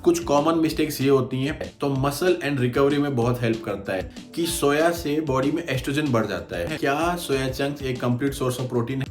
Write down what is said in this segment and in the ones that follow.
कुछ common mistakes ये होती हैं तो मसल एंड रिकवरी में बहुत हेल्प करता है कि सोया से बॉडी में एस्ट्रोजन बढ़ जाता है। क्या सोया चंक्स एक कंप्लीट सोर्स ऑफ प्रोटीन है?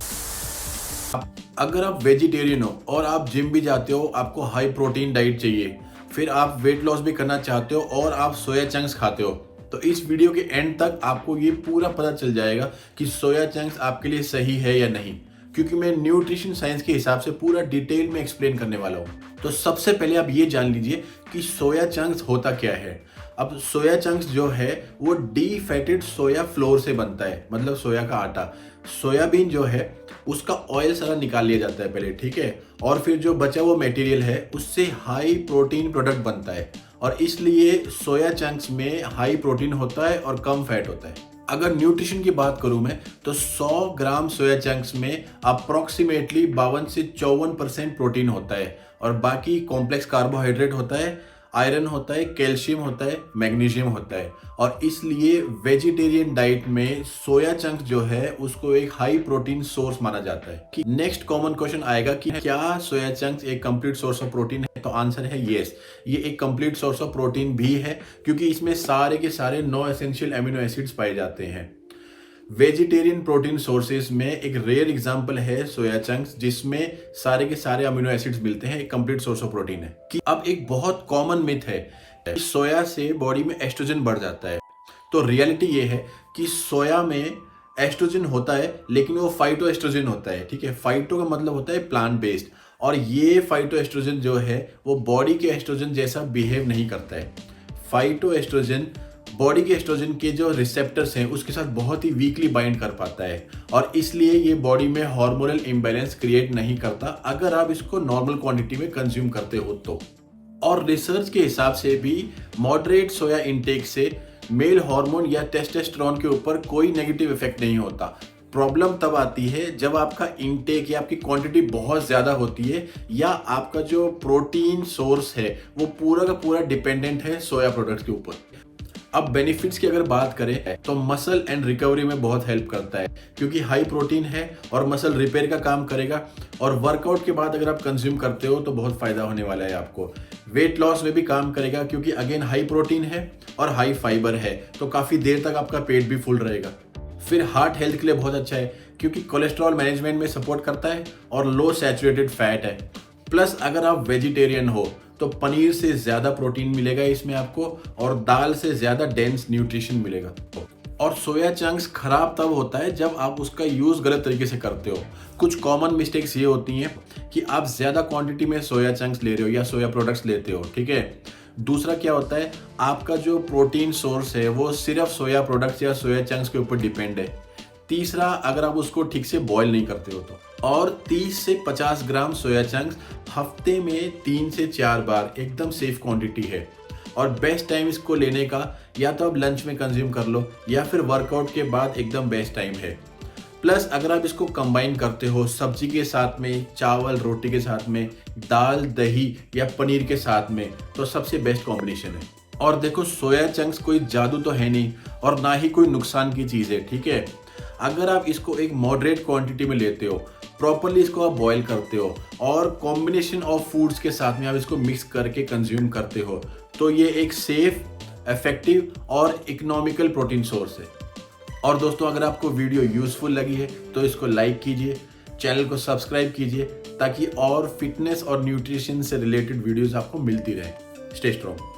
अगर आप वेजिटेरियन हो और आप जिम भी जाते हो, आपको हाई प्रोटीन डाइट चाहिए, फिर आप वेट लॉस भी करना चाहते हो और आप सोया चंक्स खाते हो, तो इस वीडियो के एंड तक आपको ये पूरा पता चल जाएगा कि सोया चंक्स आपके लिए सही है या नहीं, क्योंकि मैं न्यूट्रिशन साइंस के हिसाब से पूरा डिटेल में एक्सप्लेन करने वाला हूँ। तो सबसे पहले आप ये जान लीजिए कि सोया चंक्स होता क्या है। अब सोया चंक्स जो है वो डीफैटेड सोया फ्लोर से बनता है, मतलब सोया का आटा। सोयाबीन जो है उसका ऑयल सारा निकाल लिया जाता है पहले, ठीक है, और फिर जो बचा वो मटेरियल है उससे हाई प्रोटीन प्रोडक्ट बनता है, और इसलिए सोया चंक्स में हाई प्रोटीन होता है और कम फैट होता है। अगर न्यूट्रिशन की बात करूं मैं तो 100 ग्राम सोया चंक्स में अप्रोक्सीमेटली 52 से 54% प्रोटीन होता है, और बाकी कॉम्प्लेक्स कार्बोहाइड्रेट होता है, आयरन होता है, कैल्शियम होता है, मैग्नीशियम होता है, और इसलिए वेजिटेरियन डाइट में सोया चंक्स जो है उसको एक हाई प्रोटीन सोर्स माना जाता है। कि नेक्स्ट कॉमन क्वेश्चन आएगा कि क्या सोया चंक्स एक कंप्लीट सोर्स ऑफ प्रोटीन है? तो आंसर है यस, ये एक कंप्लीट सोर्स ऑफ प्रोटीन भी है, क्योंकि इसमें सारे के सारे 9 एसेंशियल अमीनो एसिड्स पाए जाते हैं। वेजिटेरियन प्रोटीन सोर्सेज में एक रेयर एग्जांपल है सोया चंक्स, जिसमें सारे के सारे अमीनो एसिड्स मिलते हैं, एक कंप्लीट सोर्स ऑफ प्रोटीन है। कि अब एक बहुत कॉमन मिथ है कि सोया से बॉडी में एस्ट्रोजन बढ़ जाता है। तो रियलिटी ये है कि सोया में एस्ट्रोजन होता है, लेकिन वो फाइटो एस्ट्रोजन होता है, ठीक है। फाइटो का मतलब होता है प्लांट बेस्ड, और ये फाइटो एस्ट्रोजन जो है वो बॉडी के एस्ट्रोजन जैसा बिहेव नहीं करता है। फाइटो एस्ट्रोजन बॉडी के एस्ट्रोजन के जो रिसेप्टर्स हैं उसके साथ बहुत ही वीकली बाइंड कर पाता है, और इसलिए ये बॉडी में हार्मोनल इम्बैलेंस क्रिएट नहीं करता अगर आप इसको नॉर्मल क्वांटिटी में कंज्यूम करते हो तो। और रिसर्च के हिसाब से भी मॉडरेट सोया इंटेक से मेल हार्मोन या टेस्टोस्टेरोन के ऊपर कोई नेगेटिव इफेक्ट नहीं होता। प्रॉब्लम तब आती है जब आपका इंटेक या आपकी क्वांटिटी बहुत ज़्यादा होती है, या आपका जो प्रोटीन सोर्स है वो पूरा का पूरा डिपेंडेंट है सोया प्रोडक्ट्स के ऊपर। अब बेनिफिट्स की अगर बात करें तो मसल एंड रिकवरी में बहुत हेल्प करता है, क्योंकि हाई प्रोटीन है और मसल रिपेयर का काम करेगा, और वर्कआउट के बाद अगर आप कंज्यूम करते हो तो बहुत फायदा होने वाला है आपको। वेट लॉस में भी काम करेगा, क्योंकि अगेन हाई प्रोटीन है और हाई फाइबर है, तो काफ़ी देर तक आपका पेट भी फुल रहेगा। फिर हार्ट हेल्थ के लिए बहुत अच्छा है, क्योंकि कोलेस्ट्रॉल मैनेजमेंट में सपोर्ट करता है और लो सैचुरेटेड फैट है। प्लस अगर आप वेजिटेरियन हो तो पनीर से ज़्यादा प्रोटीन मिलेगा इसमें आपको, और दाल से ज़्यादा डेंस न्यूट्रिशन मिलेगा। और सोया चंक्स खराब तब होता है जब आप उसका यूज़ गलत तरीके से करते हो। कुछ कॉमन मिस्टेक्स ये होती हैं कि आप ज़्यादा क्वांटिटी में सोया चंक्स ले रहे हो या सोया प्रोडक्ट्स लेते हो, ठीक है। दूसरा क्या होता है, आपका जो प्रोटीन सोर्स है वो सिर्फ सोया प्रोडक्ट्स या सोया चंक्स के ऊपर डिपेंड है। तीसरा, अगर आप उसको ठीक से बॉईल नहीं करते हो तो। और 30 से 50 ग्राम सोया चंक्स हफ्ते में 3 से 4 बार एकदम सेफ क्वांटिटी है, और बेस्ट टाइम इसको लेने का या तो आप लंच में कंज्यूम कर लो या फिर वर्कआउट के बाद एकदम बेस्ट टाइम है। प्लस अगर आप इसको कंबाइन करते हो सब्जी के साथ में, चावल रोटी के साथ में, दाल दही या पनीर के साथ में, तो सबसे बेस्ट कॉम्बिनेशन है। और देखो, सोया चंक्स कोई जादू तो है नहीं और ना ही कोई नुकसान की चीज़ है, ठीक है। अगर आप इसको एक मॉडरेट क्वांटिटी में लेते हो, प्रॉपरली इसको आप बॉईल करते हो और कॉम्बिनेशन ऑफ फूड्स के साथ में आप इसको मिक्स करके कंज्यूम करते हो, तो ये एक सेफ, इफेक्टिव और इकोनॉमिकल प्रोटीन सोर्स है। और दोस्तों, अगर आपको वीडियो यूजफुल लगी है तो इसको लाइक कीजिए, चैनल को सब्सक्राइब कीजिए, ताकि और फिटनेस और न्यूट्रिशन से रिलेटेड वीडियोस आपको मिलती रहे। Stay strong.